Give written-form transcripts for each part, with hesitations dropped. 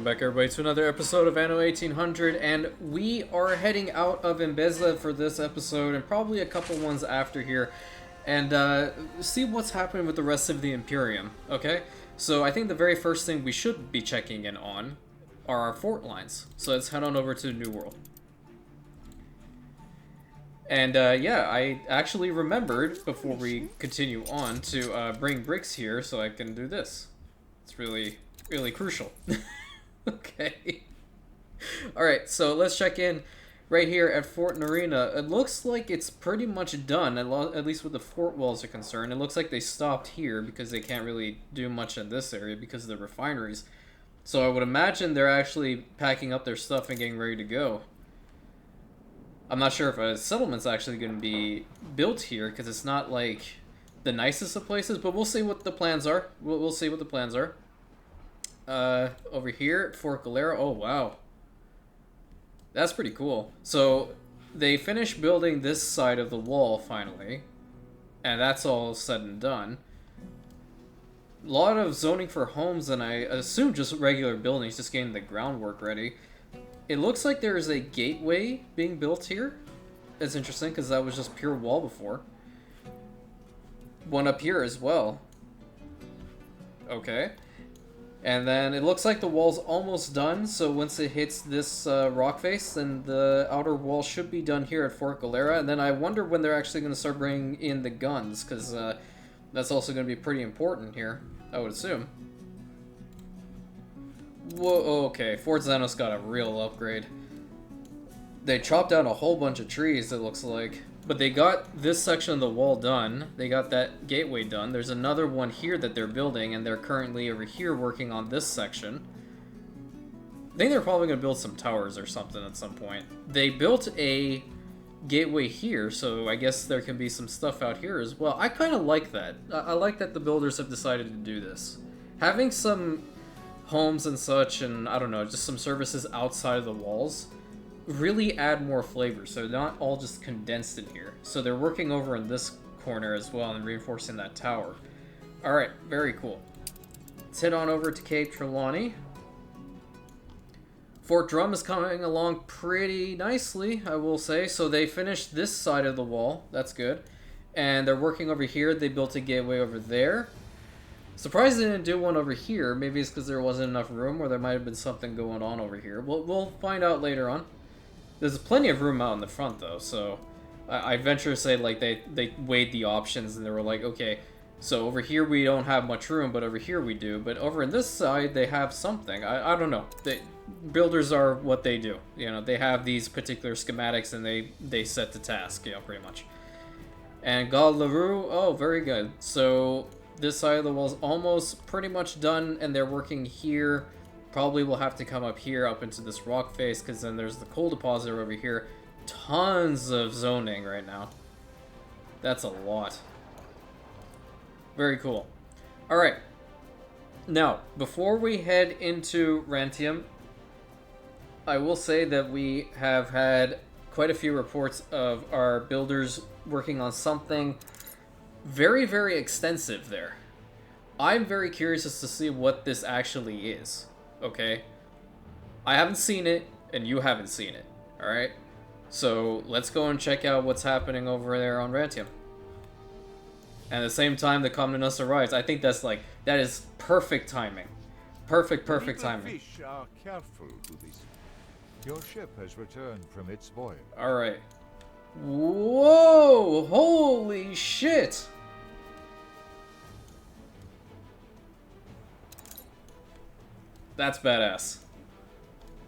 back everybody to another episode of Anno 1800, and we are heading out of Imbeza for this episode and probably a couple ones after here, and see what's happening with the rest of the Imperium, okay? So I think the very first thing we should be checking in on are our fort lines, so let's head on over to the New World. And yeah, I actually remembered, before we continue on, to bring bricks here so I can do this. It's really crucial. Okay. Alright, so let's check in right here at Fort Narina. It looks like it's pretty much done, at least with the fort walls are concerned. It looks like they stopped here because they can't really do much in this area because of the refineries. So I would imagine they're actually packing up their stuff and getting ready to go. I'm not sure if a settlement's actually going to be built here because it's not like the nicest of places, but we'll see what the plans are. We'll see what the plans are. Over here at Fort Galera. Oh, wow. That's pretty cool. So, they finished building this side of the wall, finally. And that's all said and done. A lot of zoning for homes, and I assume just regular buildings, just getting the groundwork ready. It looks like there is a gateway being built here. It's interesting, because that was just pure wall before. One up here as well. Okay. And then it looks like the wall's almost done, so once it hits this rock face, then the outer wall should be done here at Fort Galera. And then I wonder when they're actually going to start bringing in the guns, because that's also going to be pretty important here, I would assume. Whoa, okay, Fort Xanos got a real upgrade. They chopped down a whole bunch of trees, it looks like. But they got this section of the wall done. They got that gateway done. There's another one here that they're building, and they're currently over here working on this section. I think they're probably going to build some towers or something at some point. They built a gateway here, so I guess there can be some stuff out here as well. I kind of like that. I like that the builders have decided to do this. Having some homes and such, and I don't know, just some services outside of the walls really add more flavor, so they're not all just condensed in here. So they're working over in this corner as well and reinforcing that tower. Alright, very cool. Let's head on over to Cape Trelawney. Fort Drum is coming along pretty nicely, I will say. So they finished this side of the wall, that's good. And they're working over here, they built a gateway over there. Surprised they didn't do one over here. Maybe it's because there wasn't enough room, or there might have been something going on over here. We'll find out later on. There's plenty of room out in the front, though, so I venture to say, like, they weighed the options, and they were like, okay, so over here we don't have much room, but over here we do. But over in this side, they have something. I don't know. Builders are what they do. You know, they have these particular schematics, and they set the task, you know, pretty much. And God LaRue, oh, very good. So this side of the wall's almost pretty much done, and they're working here. Probably will have to come up here, up into this rock face, because then there's the coal deposit over here. Tons of zoning right now. That's a lot. Very cool. Alright. Now, before we head into Rantium, I will say that we have had quite a few reports of our builders working on something very extensive there. I'm very curious as to see what this actually is. Okay, I haven't seen it, and you haven't seen it, alright? So, let's go and check out what's happening over there on Rantium. And at the same time, the Comnenus arrives. I think that's like, that is perfect timing. Perfect timing. Fish are careful to this. Your ship has returned from its voyage. Alright. Whoa! Holy shit! That's badass.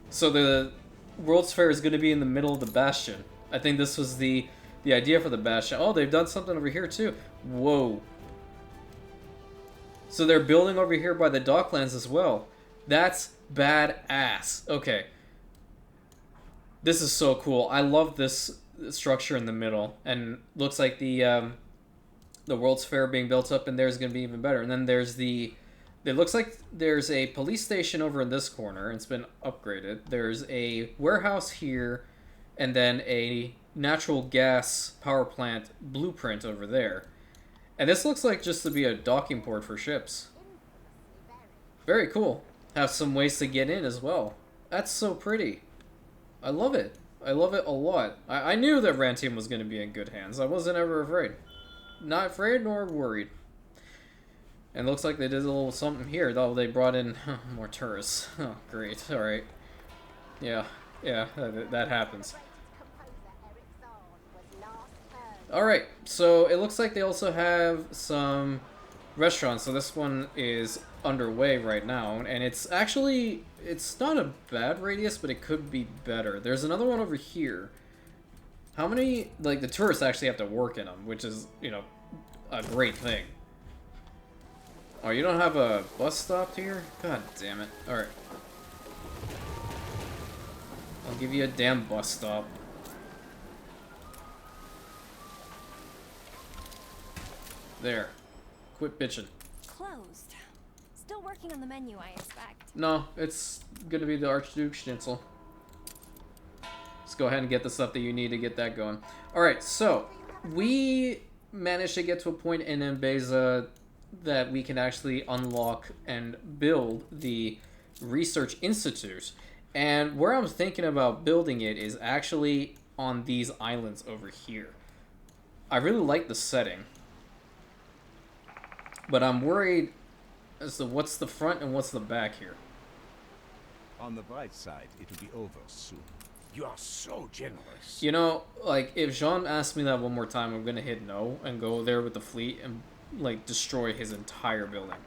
So the World's Fair is going to be in the middle of the Bastion. I think this was the idea for the Bastion. Oh, they've done something over here too. Whoa. So they're building over here by the docklands as well. That's badass. Okay. This is so cool. I love this structure in the middle. And looks like the World's Fair being built up in there is going to be even better. And then there's the... It looks like there's a police station over in this corner. It's been upgraded. There's a warehouse here, and then a natural gas power plant blueprint over there. And this looks like just to be a docking port for ships. Very cool. have some ways to get in as well. That's so pretty. I love it. I love it a lot. I knew that Rantium was going to be in good hands. I wasn't ever afraid. Not afraid nor worried. And looks like they did a little something here, though. They brought in more tourists. Oh, great. Alright. Yeah, that happens. Alright, so it looks like they also have some restaurants. So this one is underway right now. And it's actually, it's not a bad radius, but it could be better. There's another one over here. How many, like, the tourists actually have to work in them, which is, you know, a great thing. Oh, you don't have a bus stop here? God damn it. Alright. I'll give you a damn bus stop. There. Quit bitching. Closed. Still working on the menu, I expect. No, it's gonna be the Archduke Schnitzel. Let's go ahead and get the stuff that you need to get that going. Alright, so we managed to get to a point in Mbeza that we can actually unlock and build the Research Institute. And where I'm thinking about building it is actually on these islands over here. I really like the setting. But I'm worried as to what's the front and what's the back here. On the bright side, it will be over soon. You are so generous. You know, like, if Jean asks me that one more time, I'm gonna hit no and go there with the fleet and, like, destroy his entire building.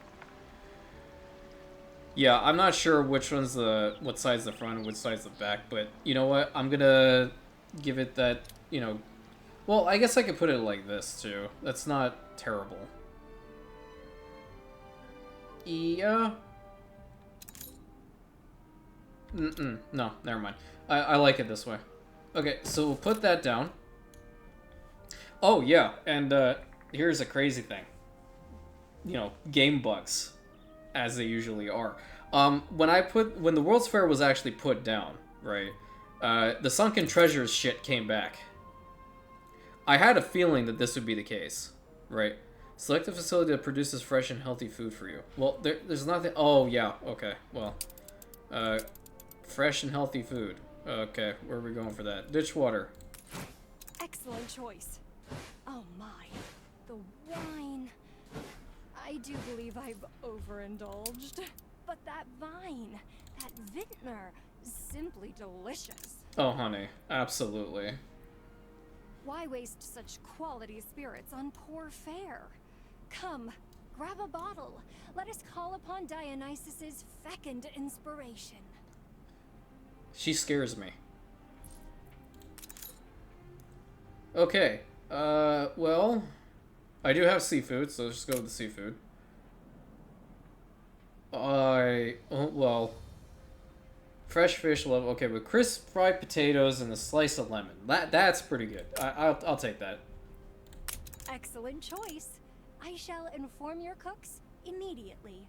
Yeah, I'm not sure which one's what side's the front and which side's the back, but you know what? I'm gonna give it that, you know... Well, I guess I could put it like this, too. That's not terrible. Yeah. No, never mind. I like it this way. Okay, so we'll put that down. Oh, yeah, and here's a crazy thing. You know, game bugs, as they usually are. When the World's Fair was actually put down, right, the Sunken Treasures shit came back. I had a feeling that this would be the case, right? Select a facility that produces fresh and healthy food for you. Well, there's nothing... Oh, yeah, okay, well. Fresh and healthy food. Okay, where are we going for that? Ditch water. Excellent choice. Oh my, the wine. I do believe I've overindulged. But that vine, that vintner, simply delicious. Oh, honey, absolutely. Why waste such quality spirits on poor fare? Come, grab a bottle. Let us call upon Dionysus's fecund inspiration. She scares me. Okay, well, I do have seafood, so let's just go with the seafood. Well, fresh fish level, okay, with crisp fried potatoes and a slice of lemon. That's pretty good. I'll take that. Excellent choice. I shall inform your cooks immediately.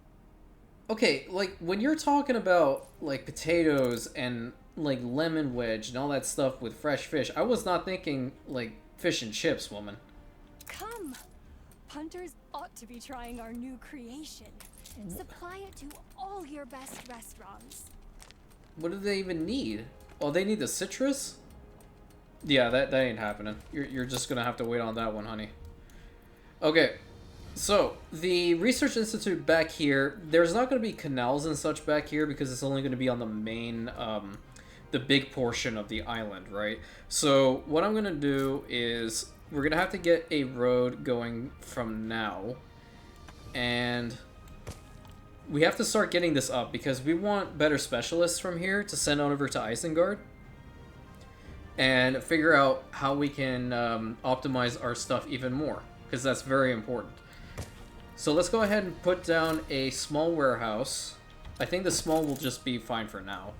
Okay, like, when you're talking about, like, potatoes and, like, lemon wedge and all that stuff with fresh fish, I was not thinking, like, fish and chips, woman. Come! Punters ought to be trying our new creation. Supply it to all your best restaurants. What do they even need? Oh, they need the citrus? Yeah, that ain't happening. You're just gonna have to wait on that one, honey. Okay. So, the Research Institute back here, there's not going to be canals and such back here because it's only going to be on the main, the big portion of the island, right? So, what I'm going to do is, we're going to have to get a road going from now, and we have to start getting this up because we want better specialists from here to send on over to Isengard and figure out how we can optimize our stuff even more, because that's very important. So let's go ahead and put down a small warehouse. I think the small will just be fine for now.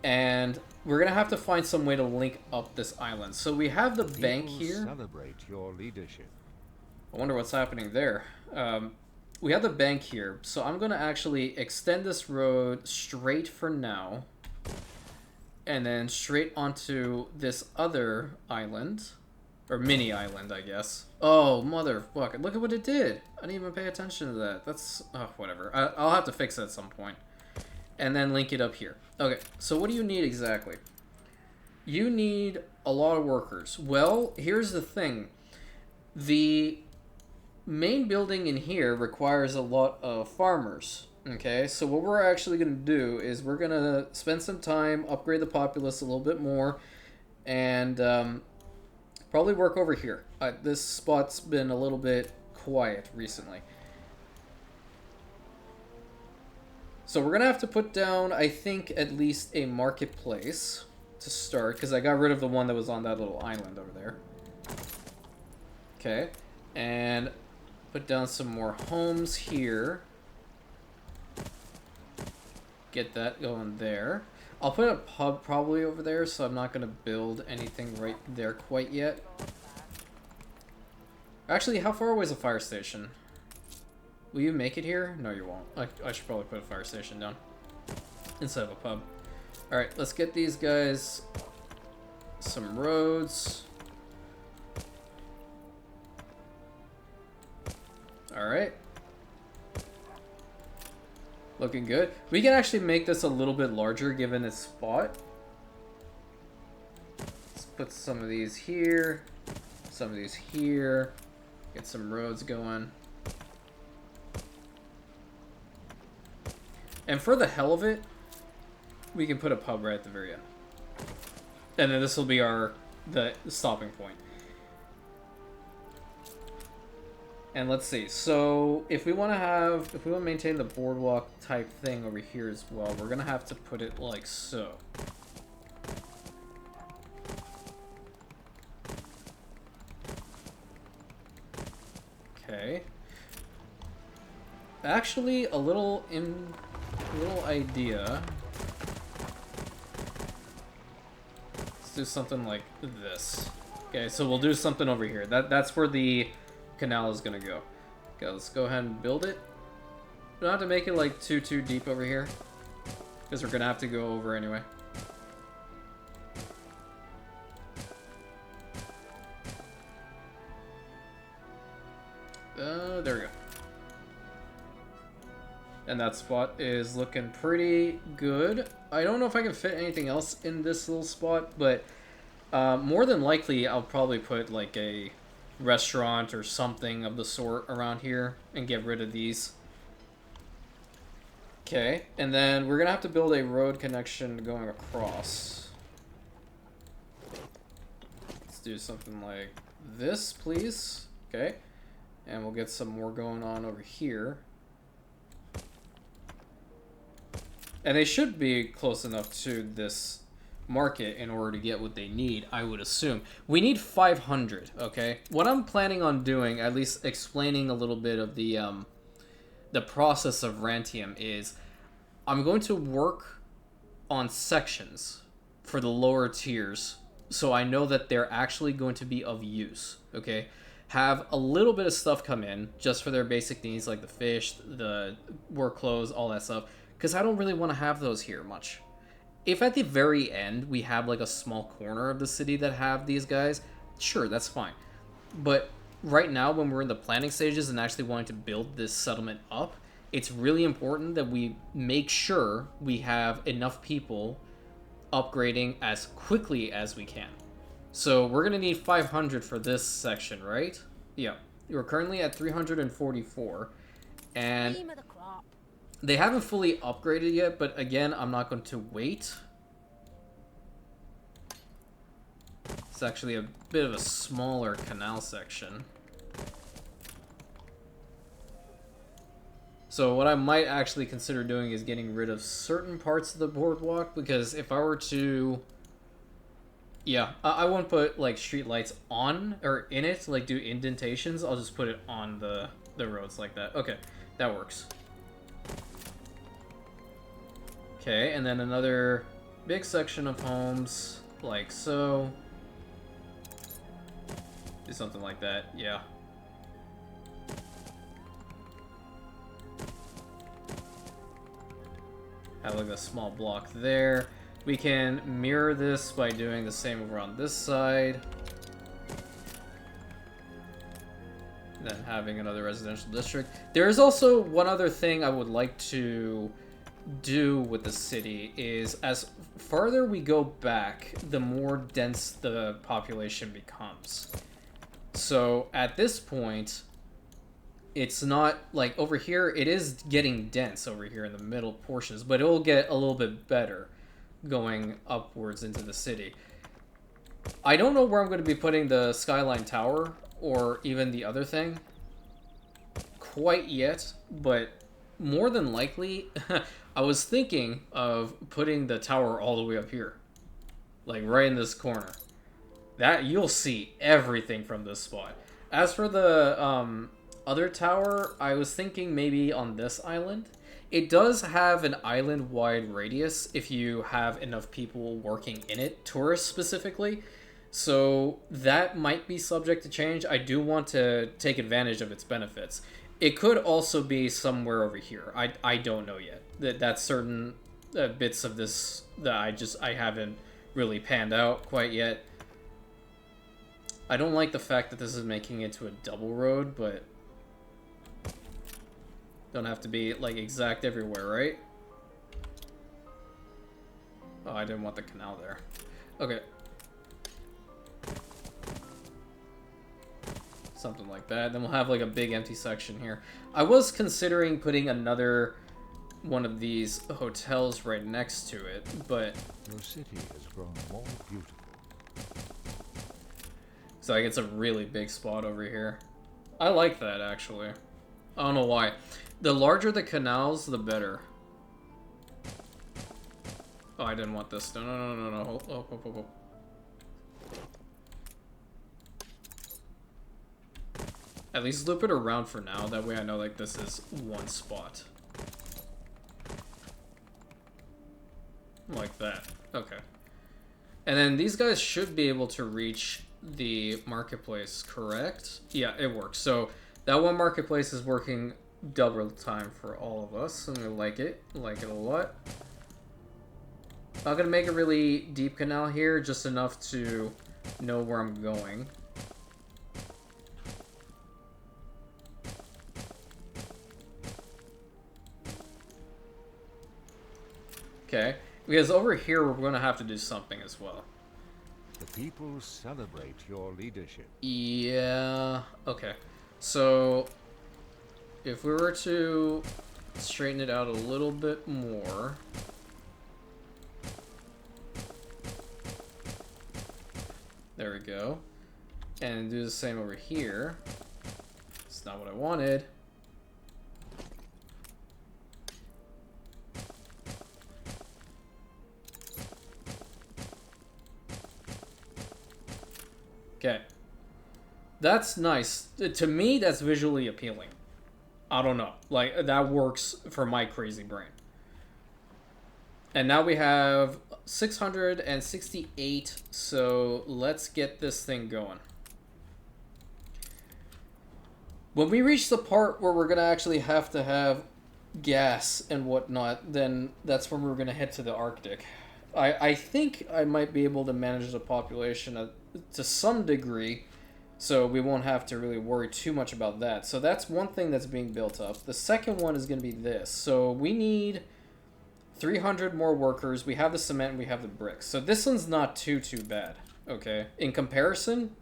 And we're going to have to find some way to link up this island. So we have the bank here. Celebrate your leadership. I wonder what's happening there. We have the bank here. So I'm going to actually extend this road straight for now. And then straight onto this other island. Or mini island, I guess. Oh, motherfucker. Look at what it did. I didn't even pay attention to that. That's... Oh, whatever. I'll have to fix it at some point. and then link it up here. Okay, so what do you need exactly? You need a lot of workers. Well, here's the thing. The main building in here requires a lot of farmers. Okay, so what we're actually going to do is we're going to spend some time, upgrade the populace a little bit more, and probably work over here. This spot's been a little bit quiet recently. So we're going to have to put down, I think, at least a marketplace to start, because I got rid of the one that was on that little island over there. Okay, and put down some more homes here. Get that going there. I'll put a pub probably over there, so I'm not going to build anything right there quite yet. Actually, how far away is a fire station? Will you make it here? No, you won't. I should probably put a fire station down instead of a pub. Alright, let's get these guys some roads. Alright. Looking good. We can actually make this a little bit larger given its spot. Let's put some of these here. Some of these here. Get some roads going. And for the hell of it, we can put a pub right at the very end. And then this will be the stopping point. And let's see. So if we want to maintain the boardwalk type thing over here as well, we're gonna have to put it like so. Okay. Actually, a little idea. Let's do something like this. Okay, so we'll do something over here. That's where the canal is gonna go. Okay, let's go ahead and build it. We don't have to make it like too deep over here, because we're gonna have to go over anyway. There we go. And that spot is looking pretty good. I don't know if I can fit anything else in this little spot, but more than likely I'll probably put like a restaurant or something of the sort around here and get rid of these. Okay, and then we're gonna have to build a road connection going across. Let's do something like this, please. Okay, and we'll get some more going on over here. And they should be close enough to this market in order to get what they need, I would assume. We need 500, okay? What I'm planning on doing, at least explaining a little bit of the process of Rantium, is I'm going to work on sections for the lower tiers so I know that they're actually going to be of use, okay? Have a little bit of stuff come in just for their basic needs, like the fish, the work clothes, all that stuff, because I don't really want to have those here much. If at the very end we have like a small corner of the city that have these guys, sure, that's fine. But right now, when we're in the planning stages and actually wanting to build this settlement up, it's really important that we make sure we have enough people upgrading as quickly as we can. So we're going to need 500 for this section, right? Yeah. We're currently at 344. And they haven't fully upgraded yet, but again, I'm not going to wait. It's actually a bit of a smaller canal section. So what I might actually consider doing is getting rid of certain parts of the boardwalk, because if I were to... Yeah, I won't put like street lights on or in it, like do indentations. I'll just put it on the roads like that. Okay, that works. Okay, and then another big section of homes, like so. Do something like that, yeah. Have like a small block there. We can mirror this by doing the same over on this side. Then having another residential district. There is also one other thing I would like to do with the city is as farther we go back, the more dense the population becomes. So at this point, it's not like over here, it is getting dense over here in the middle portions, but it will get a little bit better going upwards into the city. I don't know where I'm going to be putting the Skyline Tower or even the other thing quite yet, but more than likely, I was thinking of putting the tower all the way up here, like right in this corner. That you'll see everything from this spot. As for the other tower, I was thinking maybe on this island. It does have an island-wide radius if you have enough people working in it, tourists specifically. So that might be subject to change. I do want to take advantage of its benefits. It could also be somewhere over here. I don't know yet. That's certain bits of this that I haven't really panned out quite yet. I don't like the fact that this is making it to a double road, but don't have to be like exact everywhere, right? Oh, I didn't want the canal there. Okay. Something like that. Then we'll have like a big empty section here. I was considering putting another one of these hotels right next to it, but Your city has grown more beautiful. so like it's a really big spot over here. I like that actually. I don't know why. The larger the canals, the better. Oh, I didn't want this. No. Oh. At least loop it around for now. That way I know like this is one spot. Like that. Okay. And then these guys should be able to reach the marketplace, correct? Yeah, it works. So that one marketplace is working double time for all of us, and I like it. I like it a lot. Not gonna make a really deep canal here, just enough to know where I'm going. Okay, because over here we're gonna have to do something as well. The people celebrate your leadership. Yeah, okay. So if we were to straighten it out a little bit more. There we go. And do the same over here. It's not what I wanted. Okay. That's nice. To me, that's visually appealing. I don't know. Like, that works for my crazy brain. And now we have 668, so let's get this thing going. When we reach the part where we're going to actually have to have gas and whatnot, then that's when we're going to head to the Arctic. I think I might be able to manage the population to some degree, so we won't have to really worry too much about that. So that's one thing that's being built up. The second one is going to be this. So we need 300 more workers. We have the cement and we have the bricks. So this one's not too bad, okay? In comparison,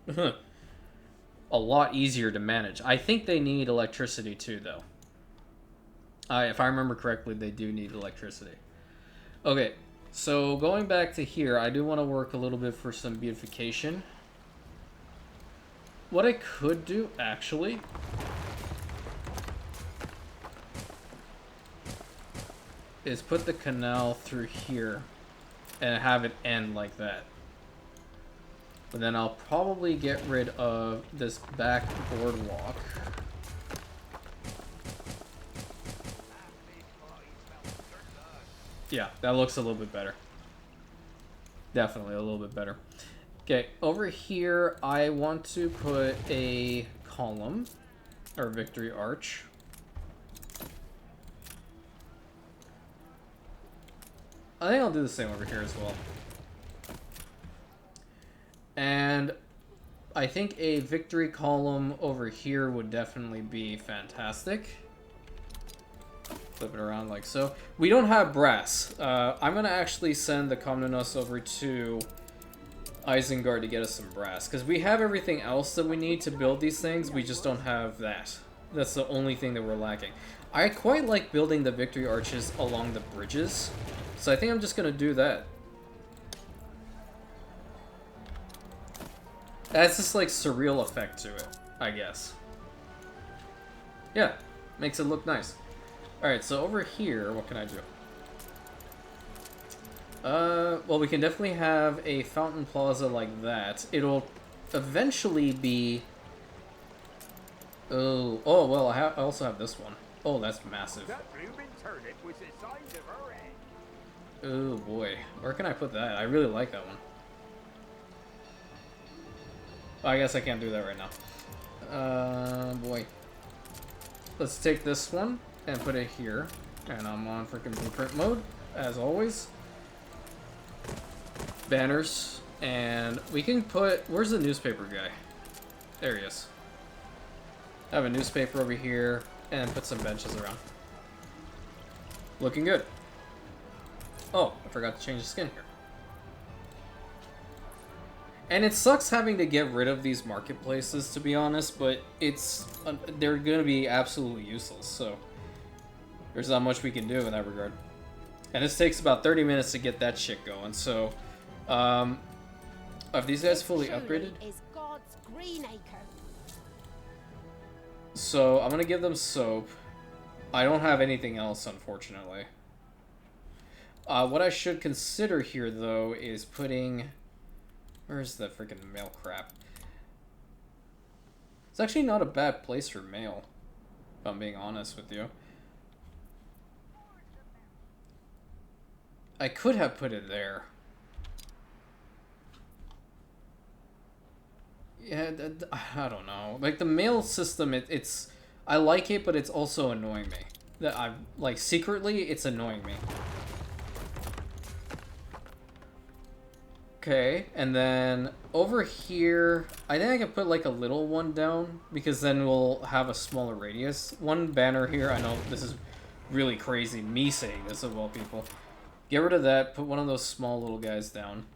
a lot easier to manage. I think they need electricity too, though. If I remember correctly, they do need electricity. Okay, so going back to here, I do want to work a little bit for some beautification. What I could do, actually, is put the canal through here and have it end like that. But then I'll probably get rid of this back boardwalk. Yeah, that looks a little bit better. Definitely a little bit better. Okay, over here I want to put a column or victory arch. I think I'll do the same over here as well. And I think a victory column over here would definitely be fantastic. Flip it around like so. We don't have brass. I'm gonna actually send the Comnenus over to Isengard to get us some brass, because we have everything else that we need to build these things, we just don't have that. That's the only thing that we're lacking. I quite like building the victory arches along the bridges, so I think I'm just gonna do that. That's this like surreal effect to it, I guess. Yeah, makes it look nice. Alright, so over here, what can I do? Well, we can definitely have a fountain plaza like that. It'll eventually be... Oh, well, I also have this one. Oh, that's massive. That blooming turnip was the size of her head. Oh, boy. Where can I put that? I really like that one. I guess I can't do that right now. Boy. Let's take this one and put it here. And I'm on freaking blueprint mode, as always. Banners. And we can put... Where's the newspaper guy? There he is. I have a newspaper over here and put some benches around. Looking good. Oh, I forgot to change the skin here. And it sucks having to get rid of these marketplaces, to be honest, but it's they're going to be absolutely useless, so there's not much we can do in that regard. And this takes about 30 minutes to get that shit going, so are these guys fully upgraded? Is God's green acre. So I'm going to give them soap. I don't have anything else, unfortunately. What I should consider here, though, is putting... Where's the freaking mail crap? It's actually not a bad place for mail, if I'm being honest with you. I could have put it there. Yeah, I don't know. Like, the mail system, it's... I like it, but it's also annoying me. That like, secretly, it's annoying me. Okay, and then over here, I think I can put like a little one down, because then we'll have a smaller radius. One banner here, I know this is really crazy, me saying this of all people. Get rid of that, put one of those small little guys down.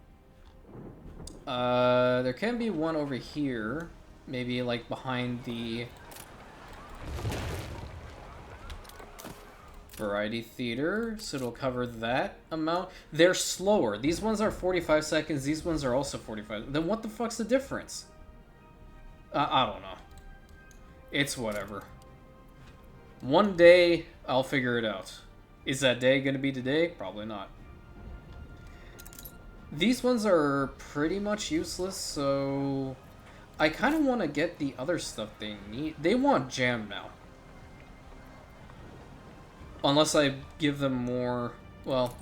There can be one over here, maybe like behind the Variety Theater, so it'll cover that amount. They're slower. These ones are 45 seconds, these ones are also 45. Then what the fuck's the difference? I don't know. It's whatever. One day, I'll figure it out. Is that day gonna be today? Probably not. These ones are pretty much useless, so... I kind of want to get the other stuff they need. They want jam now. Unless I give them more, well...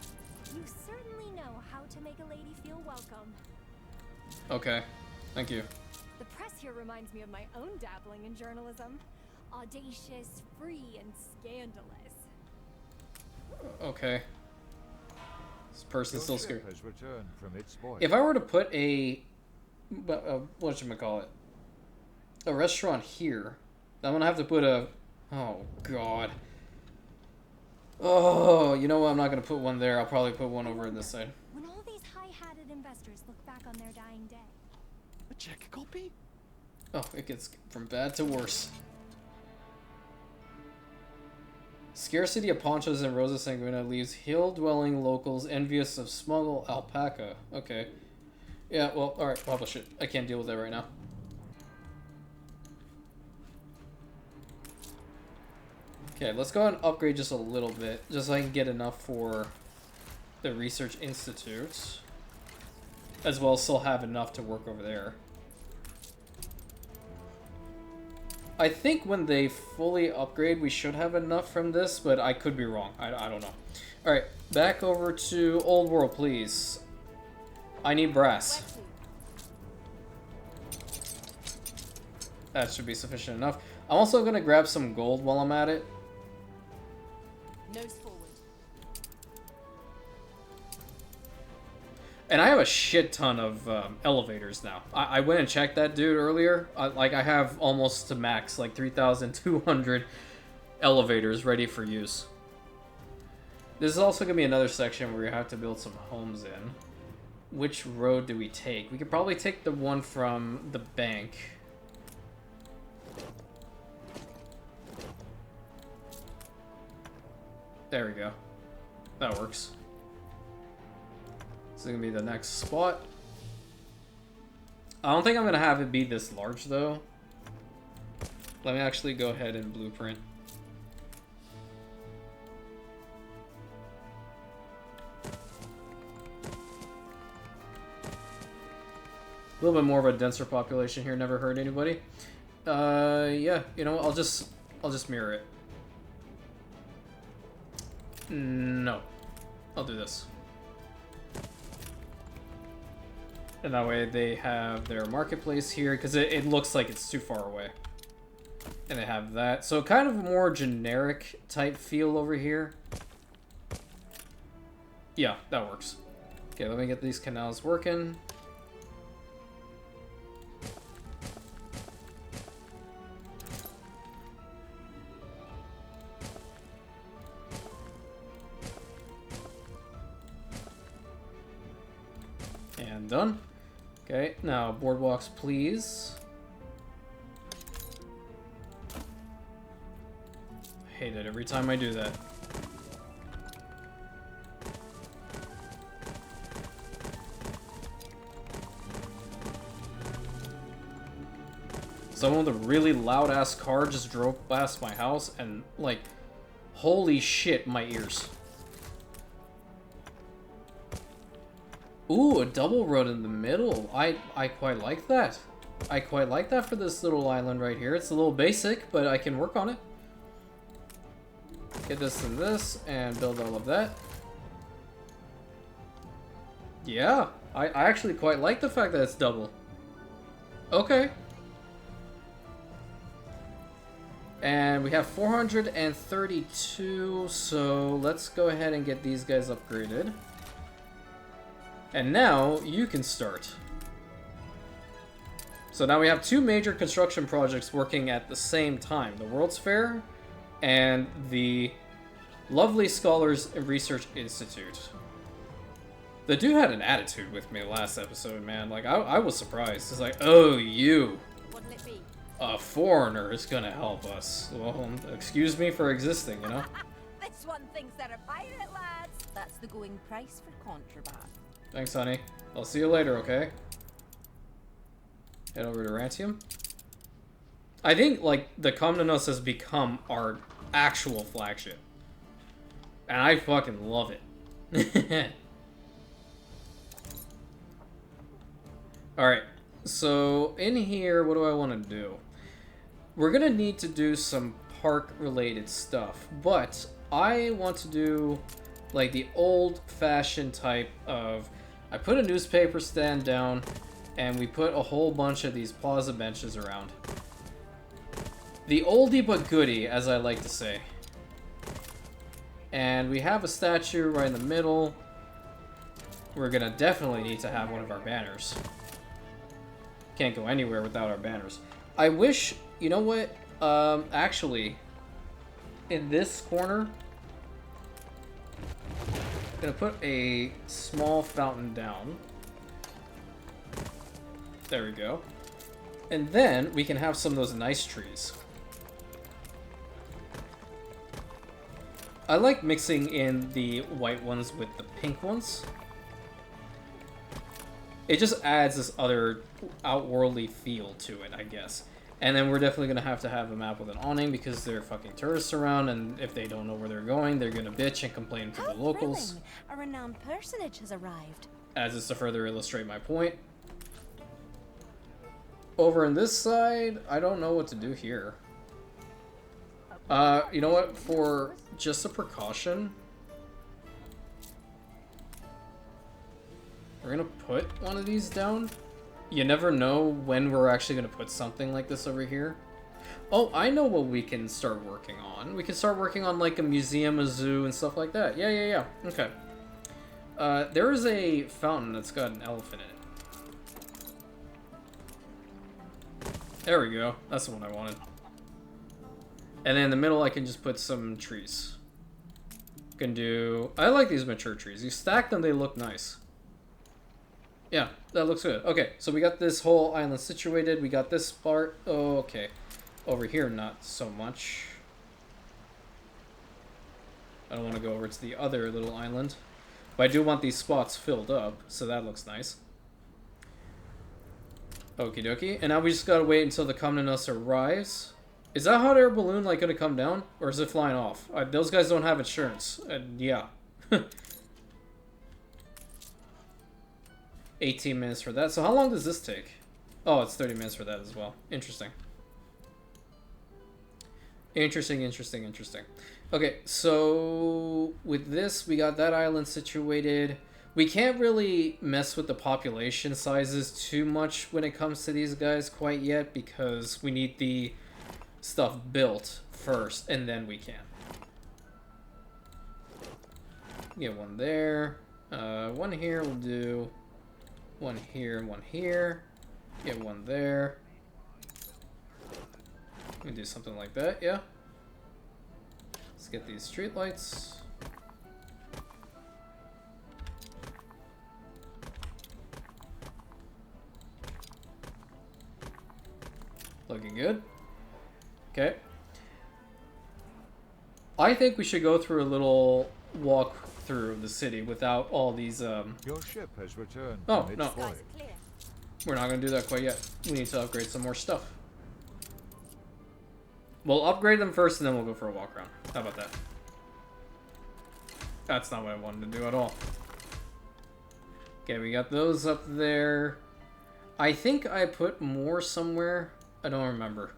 You certainly know how to make a lady feel welcome. Okay, thank you. The press here reminds me of my own dabbling in journalism. Audacious, free, and scandalous. Okay. This person's still scared. Has returned from its voyage. If I were to put a... whatchamacallit? A restaurant here, I'm gonna have to put a... Oh, God. Oh, you know what? I'm not gonna put one there. I'll probably put one over on this side. When all these high-hatted investors look back on their dying day. A check copy? Oh, it gets from bad to worse. Scarcity of ponchos in Rosa Sanguina leaves hill-dwelling locals envious of smuggle alpaca. Okay. Yeah, well, alright, publish it. I can't deal with that right now. Okay, let's go and upgrade just a little bit, just so I can get enough for the Research Institute, as well as still have enough to work over there. I think when they fully upgrade, we should have enough from this, but I could be wrong. I don't know. Alright, back over to Old World, please. I need brass. That should be sufficient enough. I'm also going to grab some gold while I'm at it. Nose forward. And I have a shit ton of elevators now. I went and checked that dude earlier. I have almost to max, like 3,200 elevators ready for use. This is also going to be another section where you have to build some homes in. Which road do we take? We could probably take the one from the bank. There we go. That works. This is going to be the next spot. I don't think I'm going to have it be this large, though. Let me actually go ahead and blueprint. A little bit more of a denser population here, never hurt anybody. Yeah, you know, I'll just mirror it. No. I'll do this. And that way they have their marketplace here, because it looks like it's too far away. And they have that. So kind of a more generic type feel over here. Yeah, that works. Okay, let me get these canals working. And done. Okay, now boardwalks, please. I hate it every time I do that. Someone with a really loud ass car just drove past my house and, like, holy shit, my ears. Ooh, a double road in the middle. I quite like that. I quite like that for this little island right here. It's a little basic, but I can work on it. Get this and this, and build all of that. Yeah, I actually quite like the fact that it's double. Okay. And we have 432, so let's go ahead and get these guys upgraded. And now, you can start. So now we have two major construction projects working at the same time. The World's Fair and the lovely Scholars and Research Institute. The dude had an attitude with me last episode, man. Like, I was surprised. It's like, oh, you. What'll it be? A foreigner is gonna help us. Well, excuse me for existing, you know? This one thinks they're a pirate, lads. That's the going price for contraband. Thanks, honey. I'll see you later, okay? Head over to Rantium. I think, like, the Commonos has become our actual flagship. And I fucking love it. Alright, so in here, what do I want to do? We're gonna need to do some park-related stuff, but I want to do, like, the old-fashioned type of... I put a newspaper stand down, and we put a whole bunch of these plaza benches around. The oldie but goodie, as I like to say. And we have a statue right in the middle. We're gonna definitely need to have one of our banners. Can't go anywhere without our banners. I wish, you know what? Actually, in this corner, I'm gonna put a small fountain down. There we go. And then we can have some of those nice trees. I like mixing in the white ones with the pink ones. It just adds this other outworldly feel to it, I guess. And then we're definitely going to have a map with an awning because there are fucking tourists around, and if they don't know where they're going, they're going to bitch and complain to the locals. Thrilling. A renowned personage has arrived. As is to further illustrate my point. Over on this side, I don't know what to do here. You know what? For just a precaution, we're gonna put one of these down. You never know when we're actually gonna put something like this over here. Oh, I know what we can start working on. We can start working on like a museum, a zoo, and stuff like that. Yeah. Okay. There is a fountain that's got an elephant in it. There we go. That's the one I wanted. And then in the middle, I can just put some trees. Can do... I like these mature trees. You stack them, they look nice. Yeah, that looks good. Okay, so we got this whole island situated. We got this part. Oh, okay. Over here, not so much. I don't want to go over to the other little island. But I do want these spots filled up, so that looks nice. Okie dokie. And now we just gotta wait until the Comnenus arrives. Is that hot air balloon like gonna come down? Or is it flying off? Those guys don't have insurance. Yeah. 18 minutes for that. So how long does this take? Oh, it's 30 minutes for that as well. Interesting. Interesting. Okay, so with this, we got that island situated. We can't really mess with the population sizes too much when it comes to these guys quite yet, because we need the stuff built first, and then we can. Get one there. One here we'll do. One here and one here. Get one there. We can do something like that, yeah. Let's get these street lights. Looking good. Okay. I think we should go through a little walk through the city without all these Your ship has returned. Oh, from its no. voyage. We're not gonna do that quite yet. We need to upgrade some more stuff. We'll upgrade them first and then we'll go for a walk around. How about that? That's not what I wanted to do at all. Okay, we got those up there. I think I put more somewhere. I don't remember.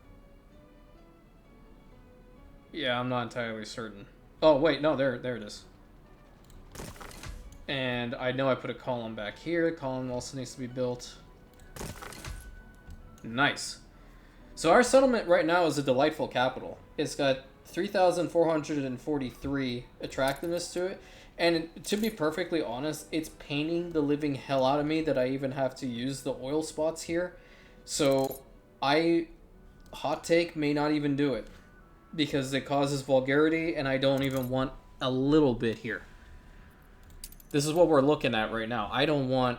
Yeah, I'm not entirely certain. Oh, wait, no, there it is. And I know I put a column back here. The column also needs to be built. Nice. So our settlement right now is a delightful capital. It's got 3,443 attractiveness to it. And to be perfectly honest, it's paining the living hell out of me that I even have to use the oil spots here. So hot take, may not even do it. Because it causes vulgarity and I don't even want a little bit here. This is what we're looking at right now. I don't want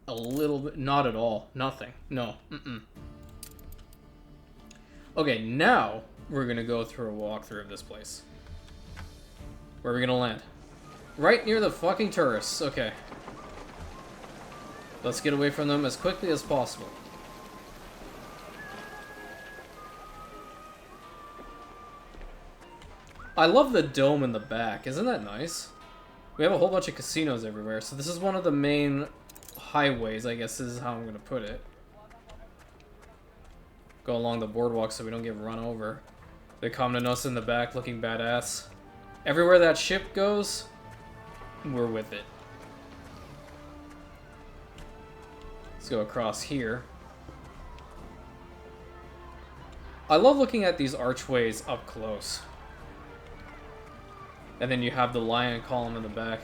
a little bit, not at all, nothing, no, Okay, now we're gonna go through a walkthrough of this place. Where are we gonna land? Right near the fucking tourists, okay. Let's get away from them as quickly as possible. I love the dome in the back, isn't that nice? We have a whole bunch of casinos everywhere, so this is one of the main highways, I guess is how I'm gonna put it. Go along the boardwalk so we don't get run over. They come to us in the back looking badass. Everywhere that ship goes, we're with it. Let's go across here. I love looking at these archways up close. And then you have the lion column in the back.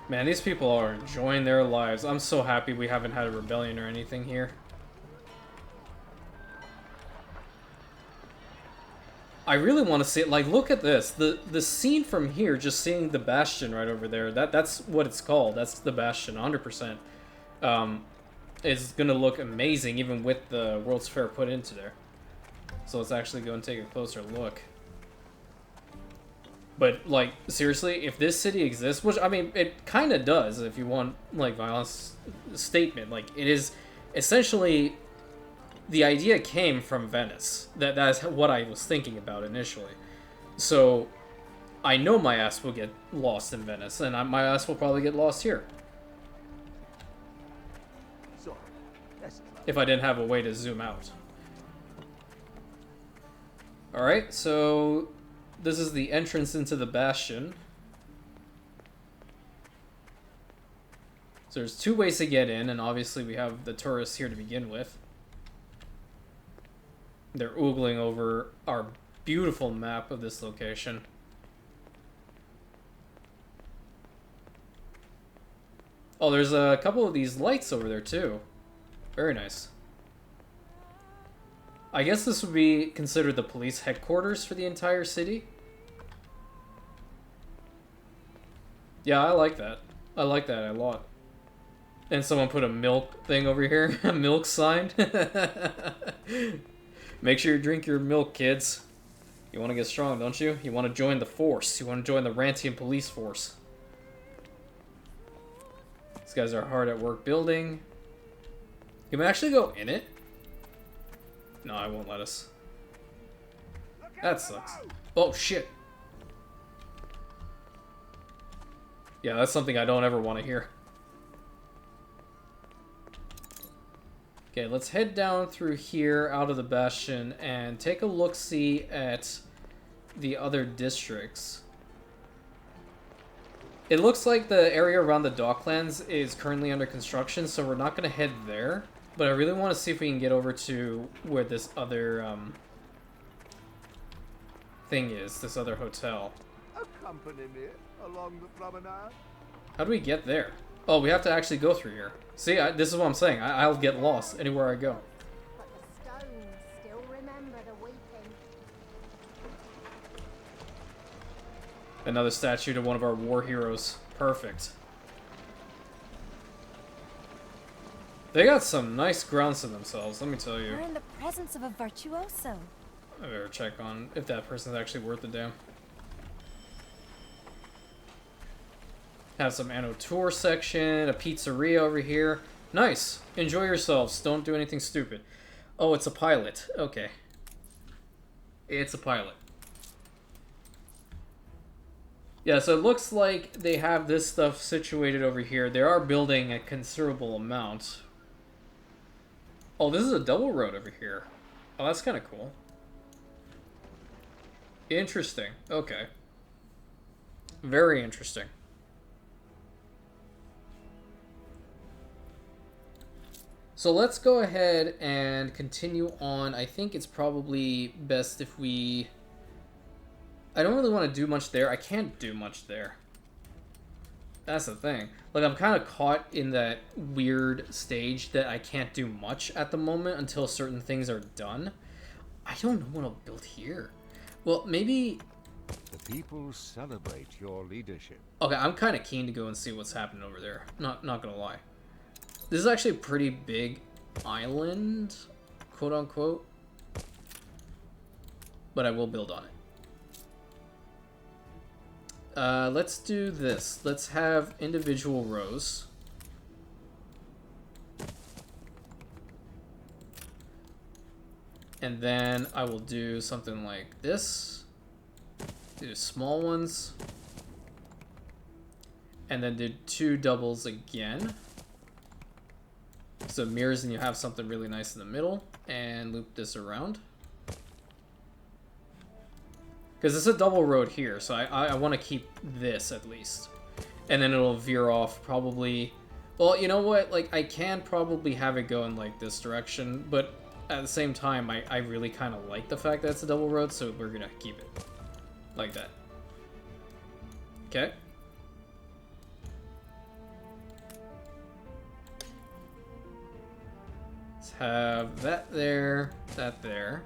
Man, these people are enjoying their lives. I'm so happy we haven't had a rebellion or anything here. I really want to see it. Like, look at this. The scene from here, just seeing the Bastion right over there, that's what it's called. That's the Bastion, 100%. Is gonna look amazing even with the World's Fair put into there. So let's actually go and take a closer look. But, like, seriously, if this city exists, which, I mean, it kind of does, if you want, like, violence statement. Like, it is essentially, the idea came from Venice. That's what I was thinking about initially. So, I know my ass will get lost in Venice, and my ass will probably get lost here. If I didn't have a way to zoom out. Alright, so this is the entrance into the Bastion. So there's two ways to get in, and obviously we have the tourists here to begin with. They're oogling over our beautiful map of this location. Oh, there's a couple of these lights over there too. Very nice. I guess this would be considered the police headquarters for the entire city. Yeah, I like that. I like that a lot. And someone put a milk thing over here. A milk sign. Make sure you drink your milk, kids. You want to get strong, don't you? You want to join the force. You want to join the Rantium police force. These guys are hard at work building. Can we actually go in it? No, I won't let us. That sucks. Oh, shit. Yeah, that's something I don't ever want to hear. Okay, let's head down through here, out of the Bastion, and take a look-see at the other districts. It looks like the area around the Docklands is currently under construction, so we're not going to head there. But I really want to see if we can get over to where this other thing is, this other hotel. Accompany me along the promenade. How do we get there? Oh, we have to actually go through here. See, this is what I'm saying. I'll get lost anywhere I go. But the stones still remember the weeping. Another statue to one of our war heroes. Perfect. They got some nice grounds to themselves, let me tell you. We're in the presence of a virtuoso. I better check on if that person's actually worth the damn. Have some Anno tour section, a pizzeria over here. Nice. Enjoy yourselves. Don't do anything stupid. Oh, it's a pilot. Okay. It's a pilot. Yeah, so it looks like they have this stuff situated over here. They are building a considerable amount. Oh, this is a double road over here. Oh, that's kind of cool. Interesting. Okay. Very interesting. So let's go ahead and continue on. I think it's probably best if we... I don't really want to do much there. I can't do much there. That's the thing. Like, I'm kind of caught in that weird stage that I can't do much at the moment until certain things are done. I don't know what I'll build here. Well, maybe... The people celebrate your leadership. Okay, I'm kind of keen to go and see what's happening over there. Not gonna lie. This is actually a pretty big island, quote unquote. But I will build on it. Let's do this. Let's have individual rows. And then I will do something like this. Do small ones. And then do 2 doubles again. So mirrors, and you have something really nice in the middle. And loop this around. Because it's a double road here, so I want to keep this at least. And then it'll veer off probably... Well, you know what? Like, I can probably have it go in like this direction, but at the same time, I really kind of like the fact that it's a double road, so we're going to keep it like that. Okay. Let's have that there, that there.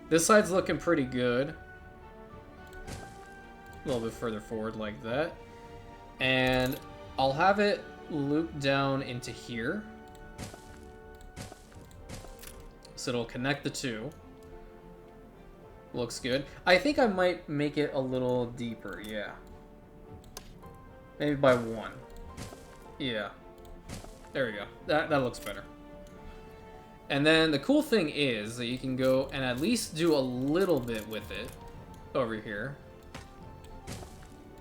This side's looking pretty good. A little bit further forward like that. And I'll have it loop down into here. So it'll connect the two. Looks good. I think I might make it a little deeper, yeah. Maybe by 1. Yeah. There we go. That looks better. And then the cool thing is that you can go and at least do a little bit with it over here.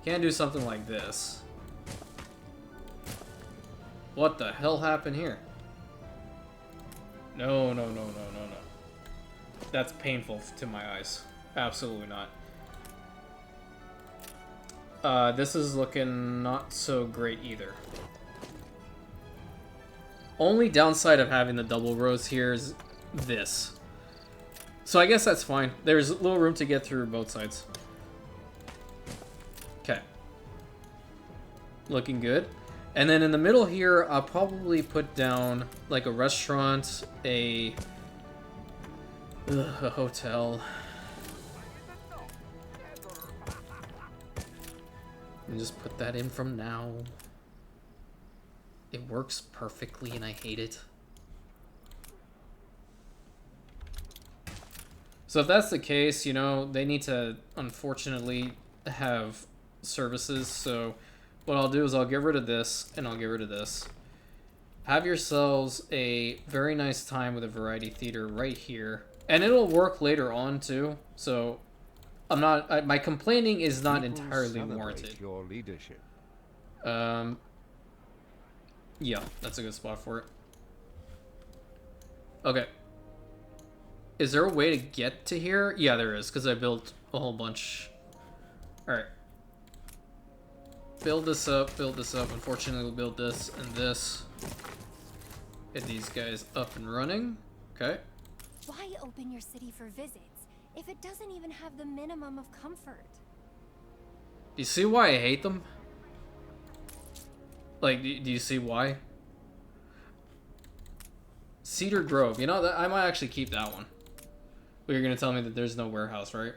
Can do something like this. What the hell happened here? No, no, no, no, no, no. That's painful to my eyes. Absolutely not. This is looking not so great either. Only downside of having the double rows here is this. So I guess that's fine. There's a little room to get through both sides. Okay. Looking good. And then in the middle here, I'll probably put down like a restaurant, a hotel. And just put that in from now. It works perfectly and I hate it. So if that's the case, you know, they need to, unfortunately, have services. So what I'll do is I'll get rid of this and I'll get rid of this. Have yourselves a very nice time with a variety theater right here. And it'll work later on too. So I'm not, my complaining is not entirely warranted. Your leadership. Yeah, that's a good spot for it. Okay. Is there a way to get to here? Yeah, there is, because I built a whole bunch. Alright. Build this up, build this up. Unfortunately, we'll build this and this. Get these guys up and running. Okay. Why open your city for visits if it doesn't even have the minimum of comfort? Do you see why I hate them? Like, do you see why? Cedar Grove. You know, that I might actually keep that one. But you're going to tell me that there's no warehouse, right?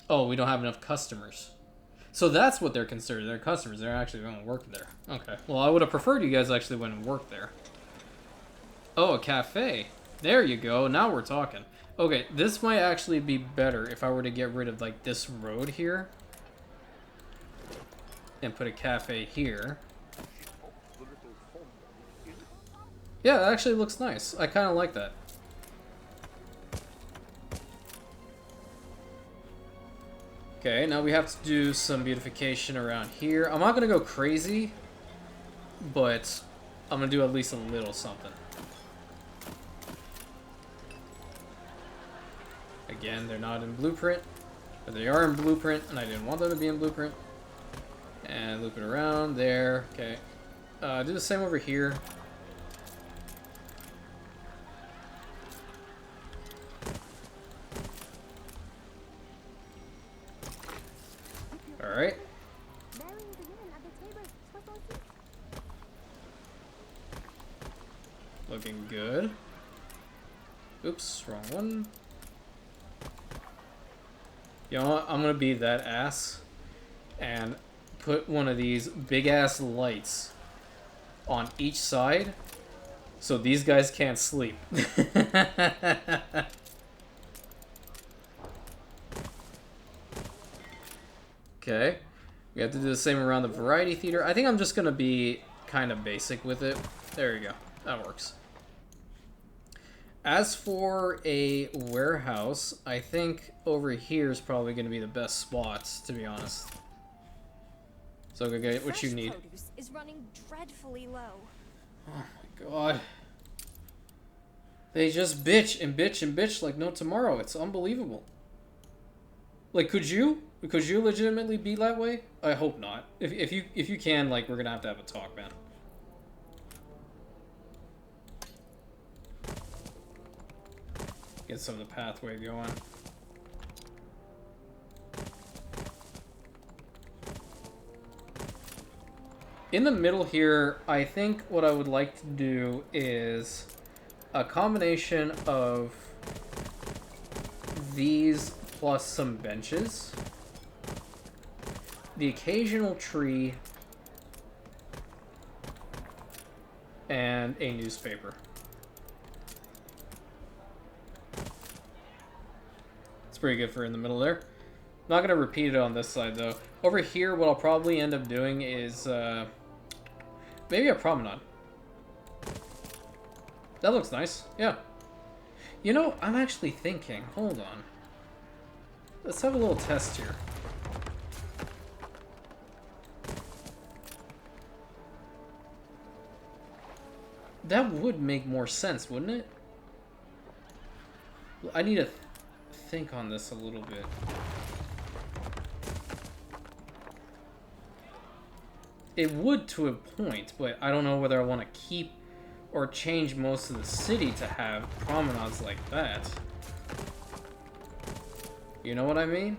Oh, we don't have enough customers. So that's what they're considered. They're customers. They're actually going to work there. Okay. Well, I would have preferred you guys actually went and worked there. Oh, a cafe. There you go. Now we're talking. Okay, this might actually be better if I were to get rid of, like, this road here. And put a cafe here. Yeah, it actually looks nice. I kind of like that. Okay, now we have to do some beautification around here. I'm not going to go crazy, but I'm going to do at least a little something. Again, they're not in Blueprint, but they are in Blueprint, and I didn't want them to be in Blueprint. And loop it around there. Okay. Do the same over here. Alright. Looking good. Oops, wrong one. You know what? I'm gonna be that ass and put one of these big ass lights on each side so these guys can't sleep. Okay, we have to do the same around the variety theater. I think I'm just gonna be kind of basic with it. There you go, that works. As for a warehouse, I think over here is probably gonna be the best spots, to be honest. So go get what you need. Produce is running dreadfully low. Oh my god. They just bitch and bitch and bitch like no tomorrow. It's unbelievable. Like, could you legitimately be that way? I hope not. If you can, like, we're gonna have to have a talk, man. Get some of the pathway going. In the middle here, I think what I would like to do is a combination of these plus some benches, the occasional tree, and a newspaper. It's pretty good for in the middle there. Not going to repeat it on this side, though. Over here, what I'll probably end up doing is maybe a promenade. That looks nice. Yeah. You know, I'm actually thinking. Hold on. Let's have a little test here. That would make more sense, wouldn't it? I need to think on this a little bit. It would to a point, but I don't know whether I want to keep or change most of the city to have promenades like that. You know what I mean?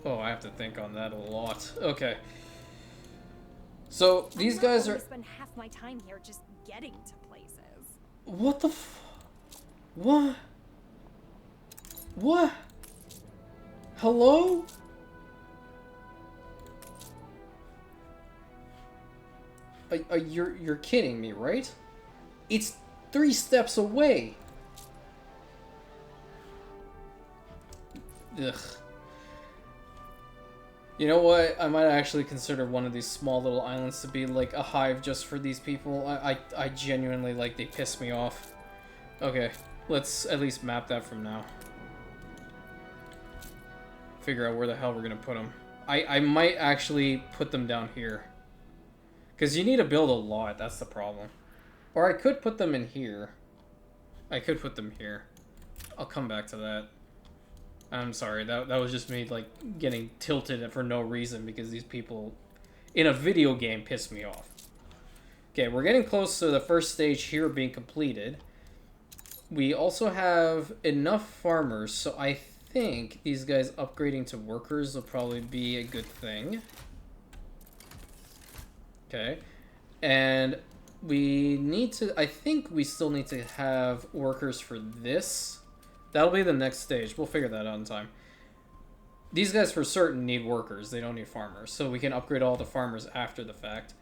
Oh, I have to think on that a lot. Okay. So, these guys are... I spend half my time here just getting to places. What the What? What? Hello? You're kidding me, right? It's 3 steps away. Ugh. You know what? I might actually consider one of these small little islands to be like a hive just for these people. I genuinely, like, they piss me off. Okay, let's at least map that from now. Figure out where the hell we're gonna put them. I might actually put them down here. Because you need to build a lot, that's the problem. Or I could put them in here. I could put them here. I'll come back to that. I'm sorry, that was just me, like, getting tilted for no reason because these people in a video game piss me off. Okay, we're getting close to the first stage here being completed. We also have enough farmers, so I think these guys upgrading to workers will probably be a good thing. Okay, and we need to, I think we still need to have workers for this. That'll be the next stage. We'll figure that out in time. These guys for certain need workers. They don't need farmers. So we can upgrade all the farmers after the fact.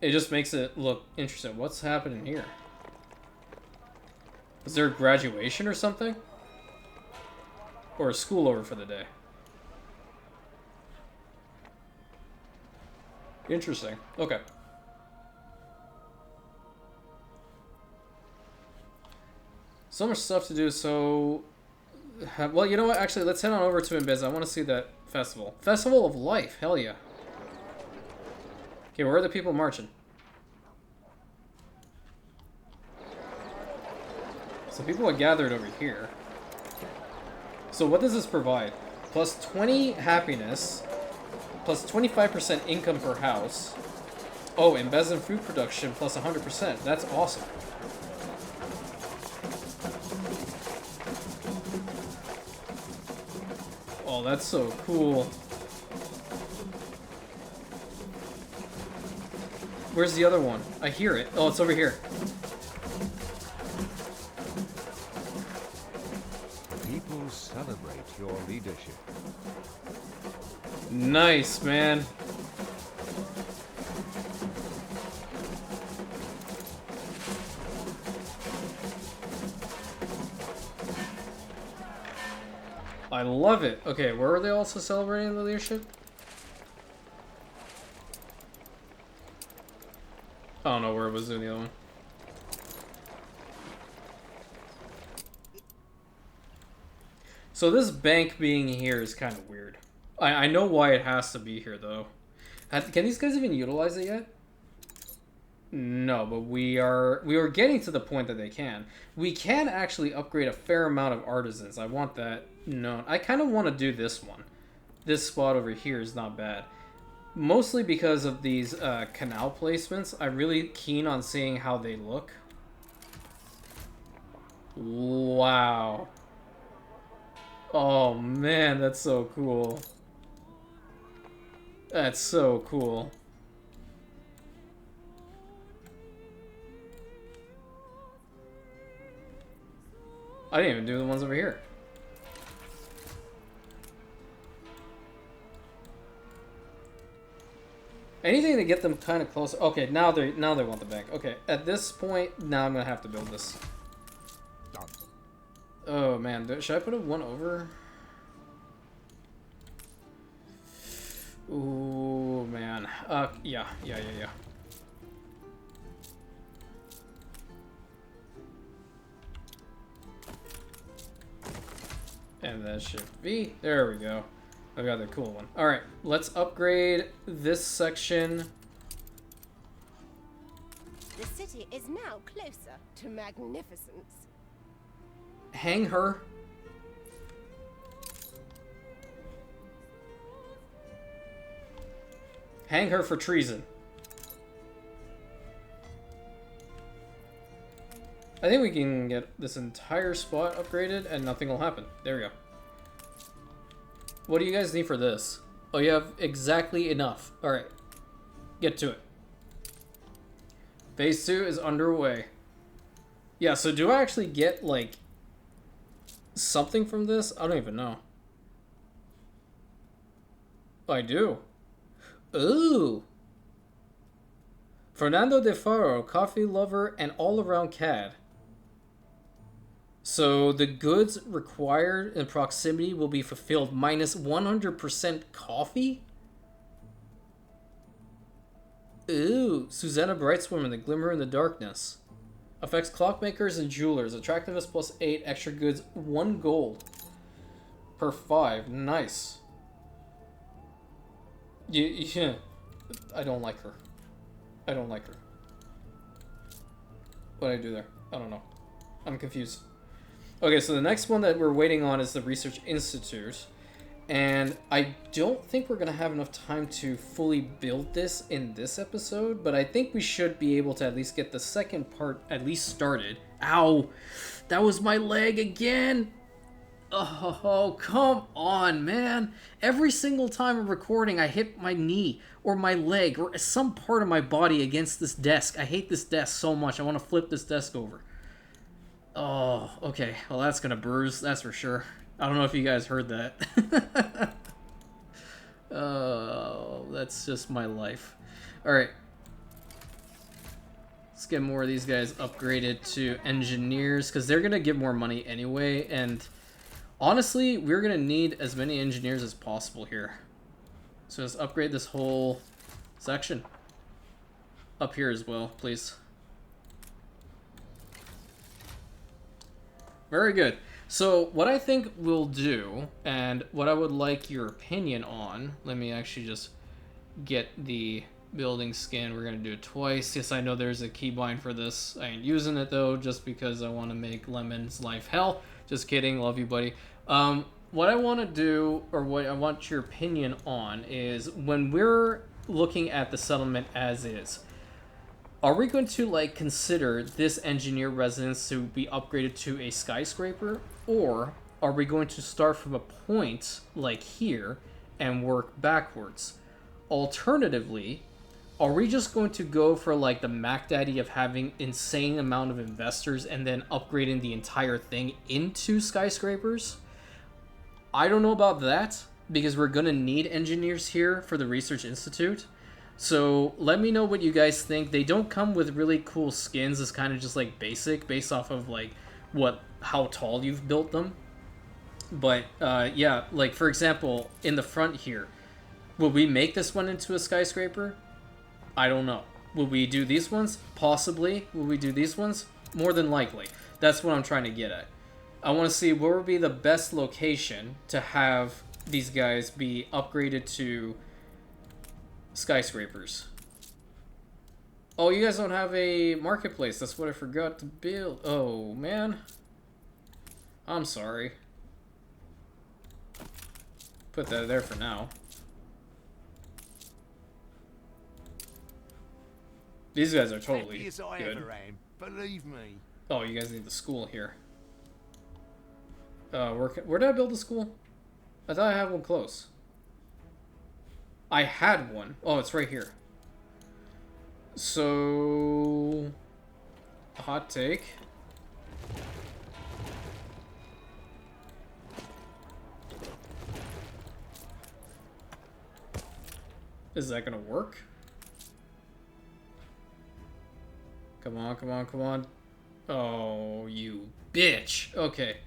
It just makes it look interesting. What's happening here? Is there a graduation or something? Or a school over for the day? Interesting. Okay. So much stuff to do, so... Well, you know what? Actually, let's head on over to Imbiz. I want to see that festival. Festival of Life. Hell yeah. Okay, where are the people marching? So people are gathered over here. So what does this provide? Plus 20 happiness. Plus 25% income per house. Oh, and Bezin food production plus 100%. That's awesome. Oh, that's so cool. Where's the other one? I hear it. Oh, it's over here. People celebrate your leadership. Nice, man. I love it. Okay, where are they also celebrating the leadership? I don't know where it was doing the other one. So this bank being here is kind of weird. I know why it has to be here, though. Can these guys even utilize it yet? No, but we are getting to the point that they can. We can actually upgrade a fair amount of artisans. I want that known. I kind of want to do this one. This spot over here is not bad. Mostly because of these canal placements. I'm really keen on seeing how they look. Wow. Oh man, that's so cool. That's so cool. I didn't even do the ones over here. Anything to get them kind of closer. Okay, now they want the bank. Okay, at this point, now I'm gonna have to build this. Done. Oh man, should I put a one over? Ooh man. Yeah. And that should be, there we go. I got the cool one. Alright, let's upgrade this section. The city is now closer to magnificence. Hang her. Hang her for treason. I think we can get this entire spot upgraded and nothing will happen. There we go. What do you guys need for this? Oh, you have exactly enough. Alright. Get to it. Phase 2 is underway. Yeah, so do I actually get, like, something from this? I don't even know. Oh, I do. Ooh. Fernando de Faro, coffee lover and all-around cad. So the goods required in proximity will be fulfilled minus 100% coffee? Ooh, Susanna Brightswoman, the glimmer in the darkness. Affects clockmakers and jewelers. Attractiveness plus 8, extra goods, 1 gold. Per 5, nice. Yeah, I don't like her. I don't like her. What did I do there? I don't know. I'm confused. Okay, so the next one that we're waiting on is the Research Institute. And I don't think we're going to have enough time to fully build this in this episode, but I think we should be able to at least get the second part at least started. Ow! That was my leg again! Oh, come on, man. Every single time I'm recording, I hit my knee or my leg or some part of my body against this desk. I hate this desk so much. I want to flip this desk over. Oh, okay. Well, that's going to bruise. That's for sure. I don't know if you guys heard that. Oh, that's just my life. Alright. Let's get more of these guys upgraded to engineers, because they're going to get more money anyway, and honestly, we're going to need as many engineers as possible here. So let's upgrade this whole section. Up here as well, please. Very good. So what I think we'll do, and what I would like your opinion on, let me actually just get the building skin. We're going to do it twice. Yes, I know there's a keybind for this. I ain't using it though, just because I want to make Lemon's life hell. Just kidding. Love you, buddy. What I want to do, or what I want your opinion on, is when we're looking at the settlement as is, are we going to like consider this engineer residence to be upgraded to a skyscraper, or are we going to start from a point like here and work backwards? Alternatively, are we just going to go for like the Mac Daddy of having insane amount of investors and then upgrading the entire thing into skyscrapers? I don't know about that, because we're going to need engineers here for the Research Institute. So let me know what you guys think. They don't come with really cool skins. It's kind of just like basic, based off of like how tall you've built them. But yeah, like for example, in the front here, will we make this one into a skyscraper? I don't know. Will we do these ones? Possibly. Will we do these ones? More than likely. That's what I'm trying to get at. I want to see where would be the best location to have these guys be upgraded to skyscrapers. Oh, you guys don't have a marketplace. That's what I forgot to build. Oh, man. I'm sorry. Put that there for now. These guys are totally good. Believe me. Oh, you guys need the school here. Where did I build the school? I thought I had one close. I had one. Oh, it's right here. So, hot take. Is that gonna work? Come on, come on, come on. Oh, you bitch. Okay.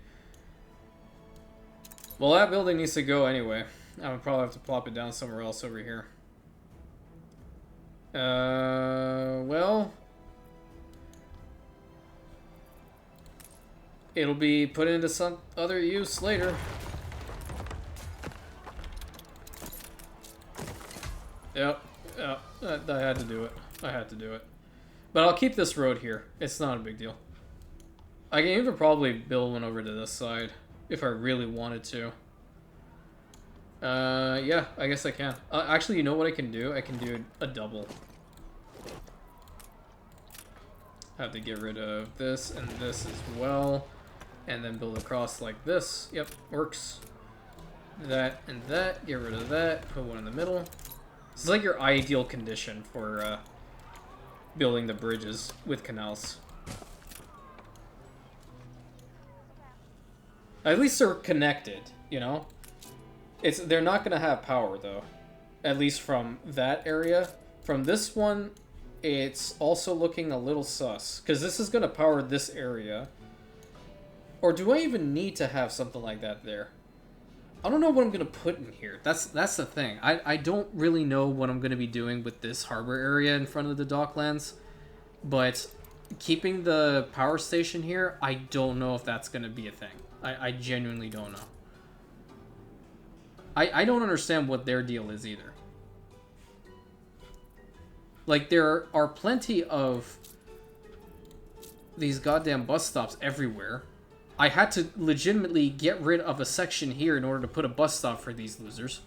Well, that building needs to go anyway. I would probably have to plop it down somewhere else over here. Well, it'll be put into some other use later. Yep, I had to do it. I had to do it. But I'll keep this road here. It's not a big deal. I can even probably build one over to this side if I really wanted to. Yeah, I guess I can. Actually, you know what I can do? I can do a double. Have to get rid of this and this as well. And then build across like this. Yep, works. that, and that. Get rid of that. Put one in the middle. This is like your ideal condition for building the bridges with canals. At least they're connected, you know? They're not going to have power, though. At least from that area. From this one, it's also looking a little sus. Because this is going to power this area. Or do I even need to have something like that there? I don't know what I'm going to put in here. That's the thing. I don't really know what I'm going to be doing with this harbor area in front of the docklands. But keeping the power station here, I don't know if that's going to be a thing. I genuinely don't know. I don't understand what their deal is either. Like, there are plenty of these goddamn bus stops everywhere. I had to legitimately get rid of a section here in order to put a bus stop for these losers.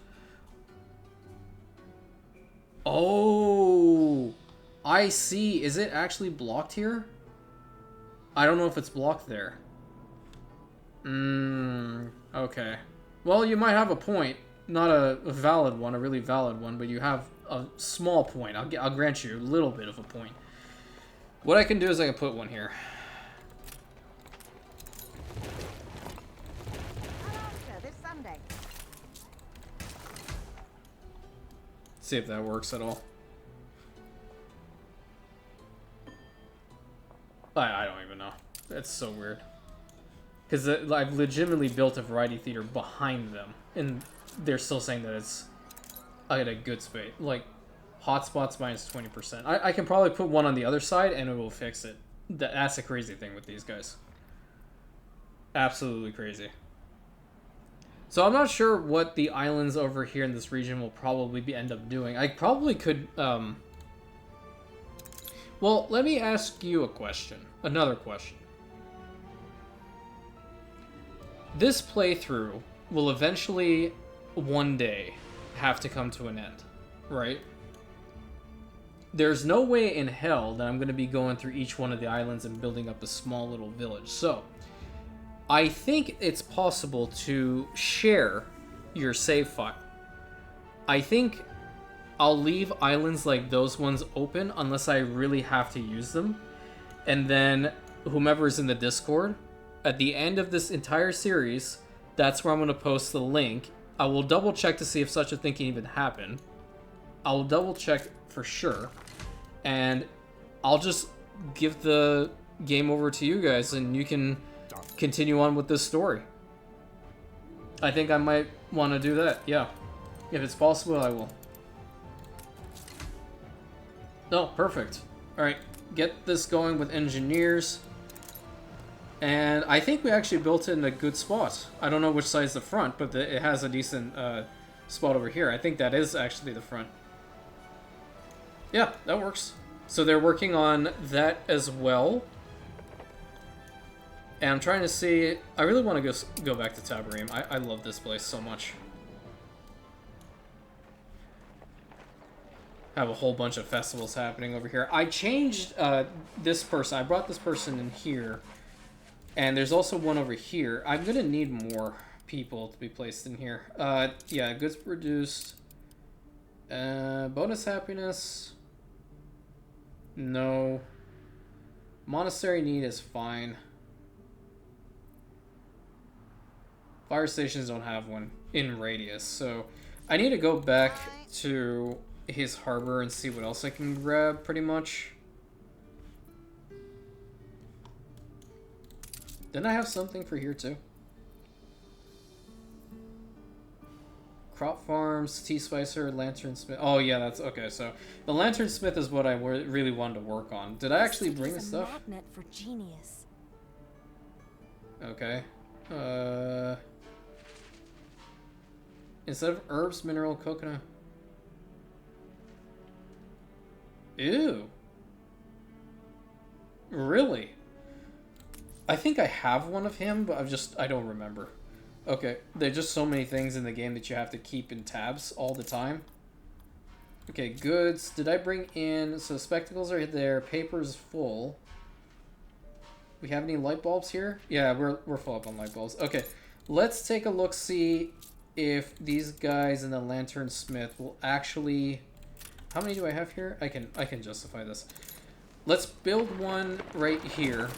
Oh, I see. Is it actually blocked here? I don't know if it's blocked there. Okay. Well, you might have a point. Not a valid one, a really valid one, but you have a small point. I'll grant you a little bit of a point. What I can do is I can put one here. This Sunday. See if that works at all. I don't even know. That's so weird. Because I've legitimately built a variety theater behind them, and they're still saying that it's at a good space. Like, hotspots minus 20%. I can probably put one on the other side, and it will fix it. That's a crazy thing with these guys. Absolutely crazy. So I'm not sure what the islands over here in this region will probably end up doing. I probably could... Well, let me ask you a question. Another question. This playthrough will eventually, one day, have to come to an end, right? There's no way in hell that I'm going to be going through each one of the islands and building up a small little village. So, I think it's possible to share your save file. I think I'll leave islands like those ones open unless I really have to use them. And then whomever's in the Discord, at the end of this entire series, that's where I'm going to post the link. I will double check to see if such a thing can even happen. I'll double check for sure. And I'll just give the game over to you guys and you can continue on with this story. I think I might want to do that, yeah. If it's possible, I will. Oh, perfect. Alright, get this going with engineers. And I think we actually built it in a good spot. I don't know which side's the front, but it has a decent spot over here. I think that is actually the front. Yeah, that works. So they're working on that as well. And I'm trying to see... I really want to go back to Tabarim. I love this place so much. Have a whole bunch of festivals happening over here. I changed this person. I brought this person in here. And there's also one over here. I'm going to need more people to be placed in here. Yeah, goods produced. Bonus happiness. No. Monastery need is fine. Fire stations don't have one in radius. So I need to go back to his harbor and see what else I can grab pretty much. Didn't I have something for here too? Crop farms, tea spicer, lantern smith. Oh yeah, that's okay. So the lantern smith is what I really wanted to work on. Did I actually bring this stuff? Magnet for genius. Okay. Instead of herbs, mineral, coconut. Ew. Really? I think I have one of him, but I don't remember. Okay, there's just so many things in the game that you have to keep in tabs all the time. Okay, goods. Did I bring in... So spectacles are there. Paper's full. We have any light bulbs here? Yeah, we're full up on light bulbs. Okay, let's take a look, see if these guys in the lantern smith will actually... How many do I have here? I can justify this. Let's build one right here.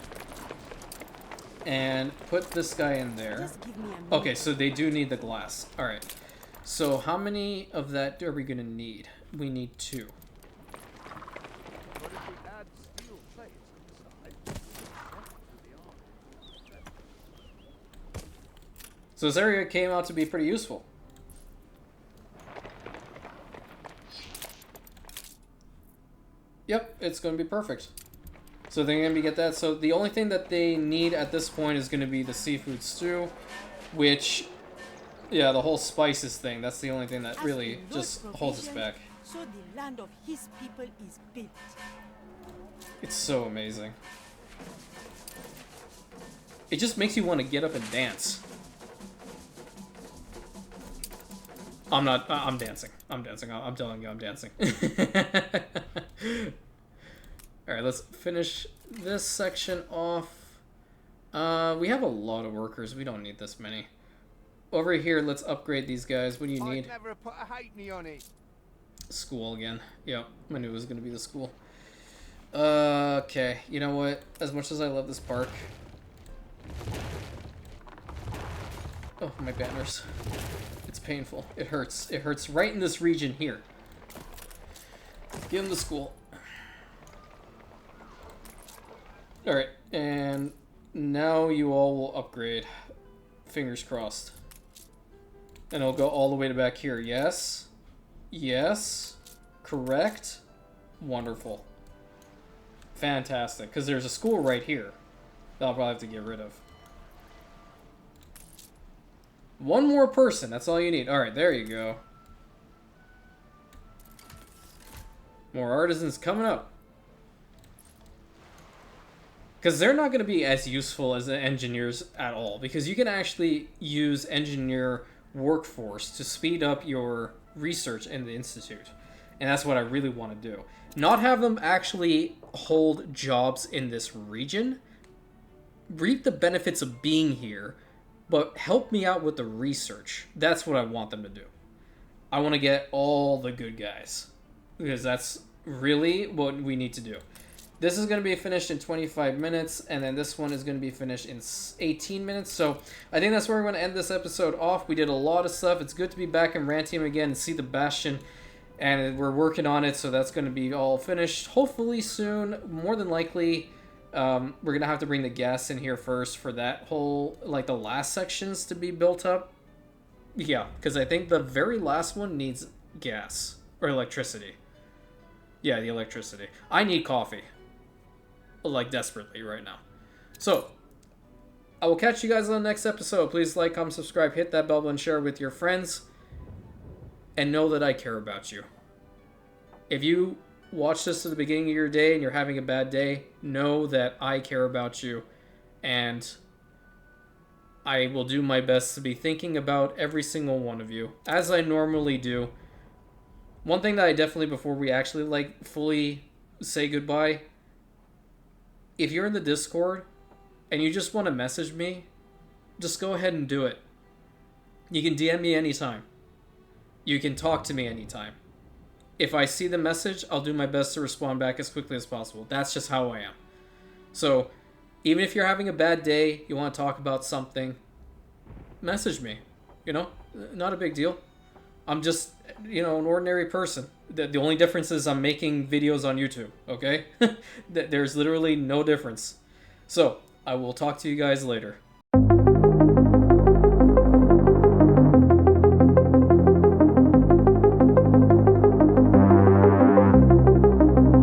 And put this guy in there. Just give me a minute. Okay, so they do need the glass. Alright. So how many of that are we going to need? We need 2. What if we add steel plates on the side? So this area came out to be pretty useful. Yep, it's going to be perfect. So they're going to get that. So the only thing that they need at this point is going to be the seafood stew, which, yeah, the whole spices thing, that's the only thing that really just holds us back. So the land of his people is built. It's so amazing. It just makes you want to get up and dance. I'm dancing. I'm telling you, I'm dancing. Alright, let's finish this section off. We have a lot of workers. We don't need this many. Over here, let's upgrade these guys. What do you need? I'd never put a halfpenny on it. School again. Yep, I knew it was going to be the school. Okay, you know what? As much as I love this park... Oh, my banners. It's painful. It hurts. It hurts right in this region here. Give them the school. Alright, and now you all will upgrade. Fingers crossed. And it'll go all the way to back here. Yes. Yes. Correct. Wonderful. Fantastic. Because there's a school right here that I'll probably have to get rid of. One more person. That's all you need. Alright, there you go. More artisans coming up. Because they're not going to be as useful as the engineers at all. Because you can actually use engineer workforce to speed up your research in the institute. And that's what I really want to do. Not have them actually hold jobs in this region. Reap the benefits of being here. But help me out with the research. That's what I want them to do. I want to get all the good guys. Because that's really what we need to do. This is going to be finished in 25 minutes, and then this one is going to be finished in 18 minutes. So I think that's where we're going to end this episode off. We did a lot of stuff. It's good to be back in Rantium again and see the Bastion, and we're working on it, so that's going to be all finished hopefully soon. More than likely, we're going to have to bring the gas in here first for that whole, like, the last sections to be built up. Yeah, because I think the very last one needs gas or electricity. Yeah, the electricity. I need coffee. Like, desperately right now. So, I will catch you guys on the next episode. Please like, comment, subscribe, hit that bell button, share with your friends, and know that I care about you. If you watch this at the beginning of your day and you're having a bad day, know that I care about you, and I will do my best to be thinking about every single one of you, as I normally do. One thing that I definitely, before we actually, like, fully say goodbye, if you're in the Discord and you just want to message me, just go ahead and do it. You can DM me anytime. You can talk to me anytime. If I see the message, I'll do my best to respond back as quickly as possible. That's just how I am. So, even if you're having a bad day, you want to talk about something, message me. You know, not a big deal. I'm just, you know, an ordinary person. The only difference is I'm making videos on YouTube, okay? There's literally no difference. So, I will talk to you guys later.